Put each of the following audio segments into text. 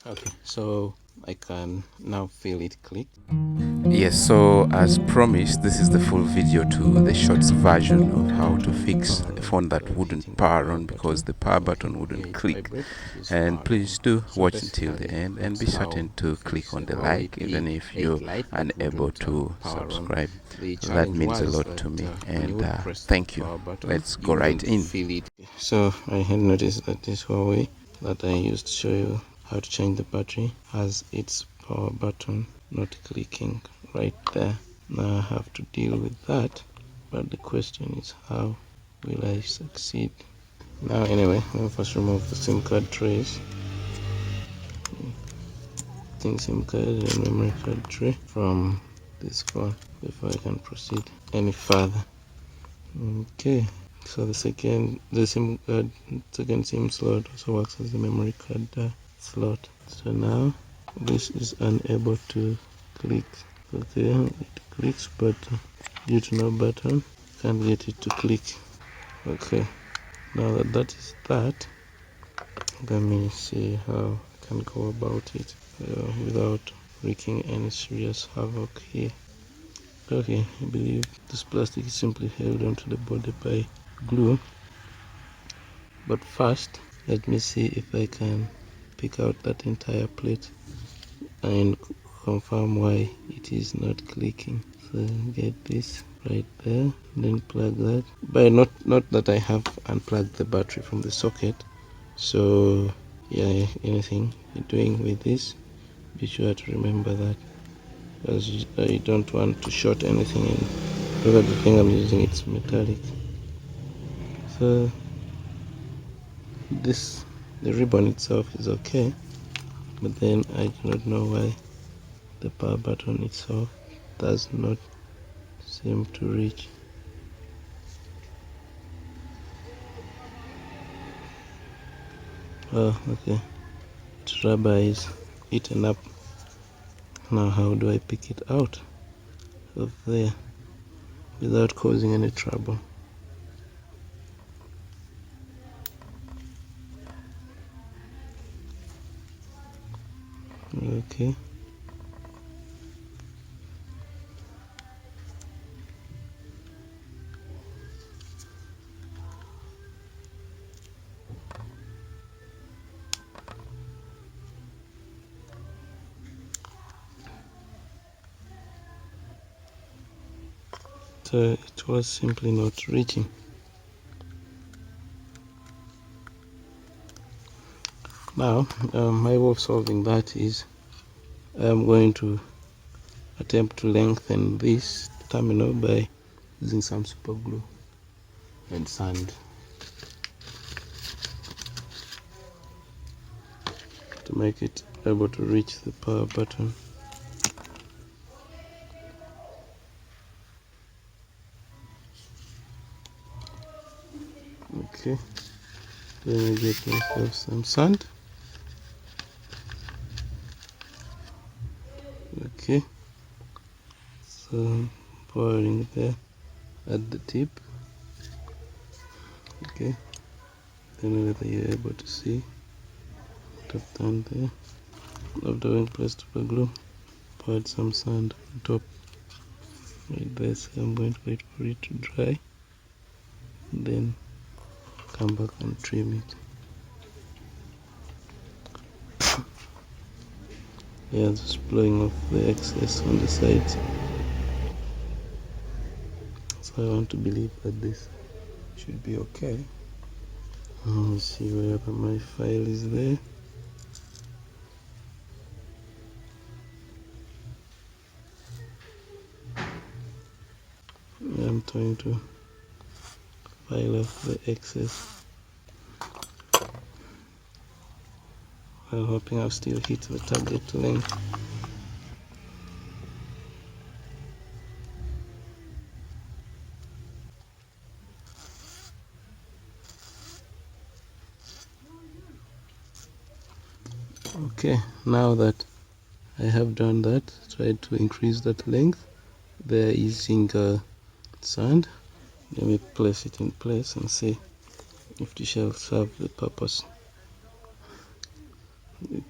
Okay, so I can now feel it click. Yes, so as promised, this is the full video to the shorts version of how to fix a phone that wouldn't Hitting the power power on because button. the power Okay, button here wouldn't it click. vibrate. This is And power please on. do So watch until the basically, end and that's be how certain to to click fix a on the Huawei like even if you're P8 Lite that unable wouldn't to power on. subscribe. The That challenge means a was lot that to me, when you and would press the thank you. power button, Let's go you right wouldn't in. feel it. So I had noticed that this Huawei that I used to show you how to change the battery has its power button not clicking right there. Now I have to deal with that, but the question is, how will I succeed? Now anyway, let me first remove the SIM card trays. SIM card and memory card tray from this phone before I can proceed any further. Okay, so second SIM slot also works as the memory card slot. So now this is unable to click. Okay, it clicks, but due to no button, can't get it to click. Okay, now that is that, let me see how I can go about it without wreaking any serious havoc here. Okay, I believe this plastic is simply held onto the body by glue, but first let me see if I can pick out that entire plate and confirm why it is not clicking. So get this right there, then plug that. But not that I have unplugged the battery from the socket. So yeah, anything you're doing with this, be sure to remember that, because I don't want to short anything, and look at the thing I'm using, it's metallic. So the ribbon itself is okay, but then I do not know why the power button itself does not seem to reach. Oh, okay, the rubber is eaten up. Now how do I pick it out of there without causing any trouble? Okay, so it was simply not reaching. Now my way of solving that is I'm going to attempt to lengthen this terminal by using some super glue and sand to make it able to reach the power button. Okay, then I get myself some sand. Okay, so pouring there at the tip. Okay, then whether you're able to see what I've done there. After doing place super glue, poured some sand on top right there. So I'm going to wait for it to dry, then come back and trim it. Yeah, just blowing off the excess on the sides. So I want to believe that this should be okay. Let's see wherever my file is there. I'm trying to file off the excess while hoping I'll still hit the target length. Okay, now that I have done that, try to increase that length. There using sand. Let me place it in place and see if it shall serve the purpose.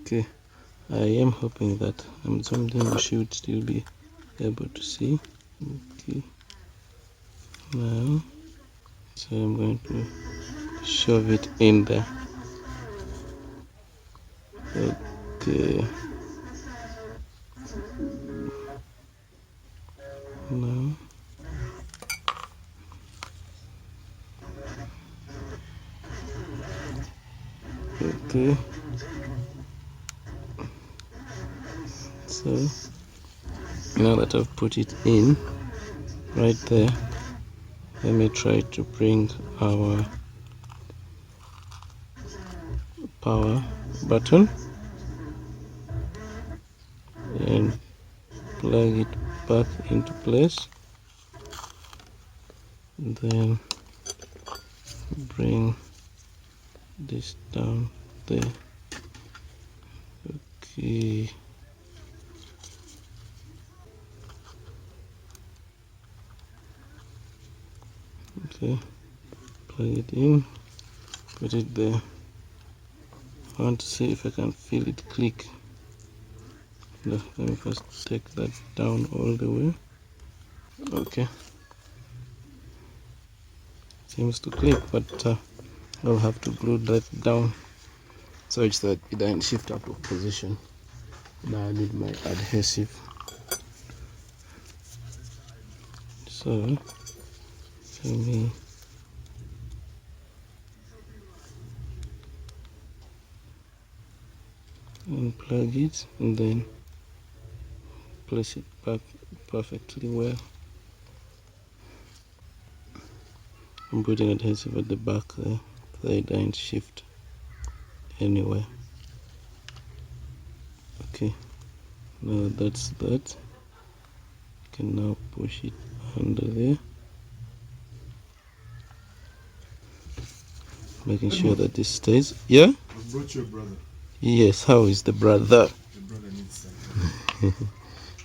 Okay, I am hoping that something you should still be able to see. Okay, now, so I'm going to shove it in there. Okay, now, okay, so now that I've put it in right there, let me try to bring our power button and plug it back into place, then bring this down there. Okay, okay, plug it in, put it there. I want to see if I can feel it click. Let me first take that down all the way. Okay, seems to click, but I'll have to glue that down such that it doesn't shift out of position. Now I need my adhesive. So let me unplug it and then place it back perfectly well. I'm putting adhesive at the back there so it doesn't shift anywhere. Okay, now that's that. You can now push it under there, making sure that this stays. Yeah? I brought your brother. Yes, how is the brother? The brother needs something.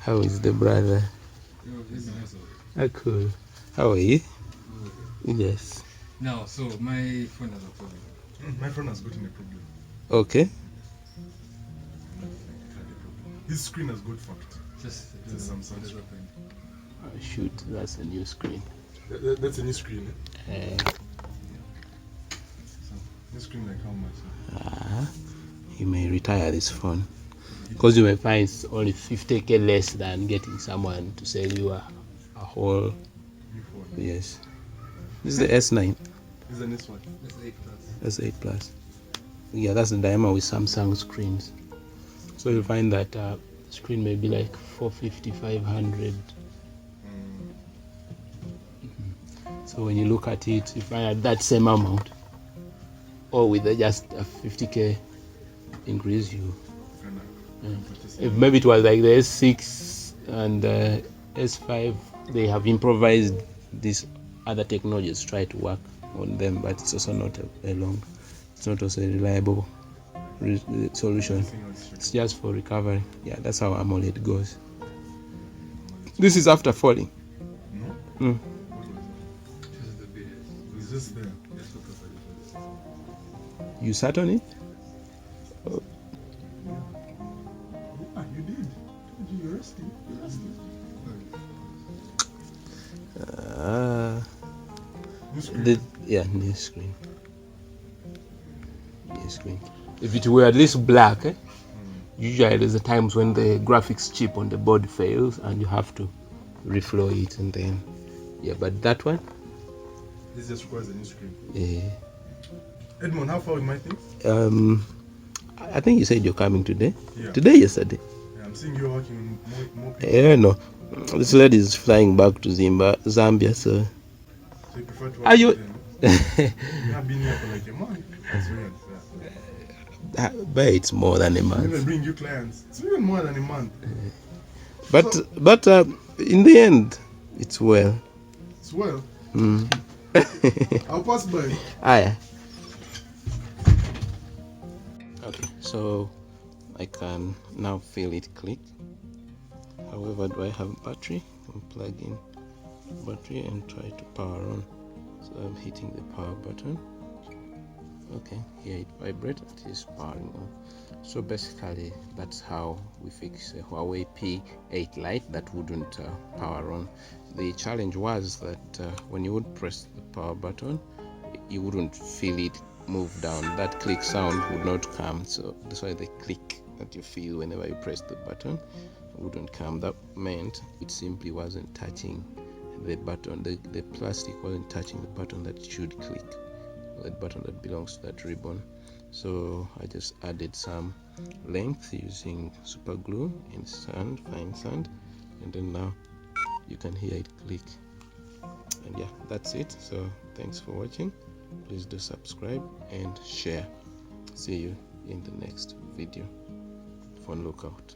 How is the brother? Ah, cool. How are you? Yes. Now, so my phone has a problem. My friend has gotten a problem. Okay. His screen has got fucked. Just It's a Samsung just screen. open. Oh, shoot, that's a new screen. That's a new screen. Uh, New screen like how much? you may retire this phone because you may find it's only 50k less than getting someone to sell you a whole. New phone. Yes. This is the S9. Is the next one? That's 8 plus. S8 Plus. Yeah, that's the dilemma with Samsung screens. So you'll find that the screen may be like 450, 500. So when you look at it, you find that same amount, or with just a 50k increase, you. If maybe it was like the S6 and S5, they have improvised these other technologies to try to work on them, but it's also not it's not also a reliable solution. It's just for recovery. Yeah, that's how AMOLED goes. This is after falling. No? Mm. This is the BS. It's just there. Let's look at it. You sat on it? Ah, you did. You're resting. You're resting. New screen. New screen. New screen. If it were at least black, usually there's a times when the graphics chip on the board fails and you have to reflow it and then but that one, This just requires a new screen. yeah. Edmond, how far with my things? I think you said you're coming today. Yeah. Today, yesterday. Yeah, I'm seeing you working on more people. Yeah, no. This lady is flying back to Zambia, so. So you prefer to work Are you? with them? You have been here for like a month. That's weird. Yeah. But it's more than a I'm gonna month. bring you clients. It's even more than a month. But in the end, it's well. It's well. Mm. I'll pass by. Yeah. Okay, so I can now feel it click. However, do I have battery? I'll plug in battery and try to power on. So I'm hitting the power button. Okay, here it vibrates, it is powering on. So basically that's how we fix a Huawei P8 Lite that wouldn't power on. The challenge was that when you would press the power button, you wouldn't feel it move down. That click sound would not come, so that's why the click that you feel whenever you press the button wouldn't come. That meant it simply wasn't touching the button, the plastic wasn't touching the button that should click, that button that belongs to that ribbon. So I just added some length using super glue in sand, fine sand, and then now you can hear it click. And yeah, that's it. So thanks for watching. Please do subscribe and share. See you in the next video. Phone lookout.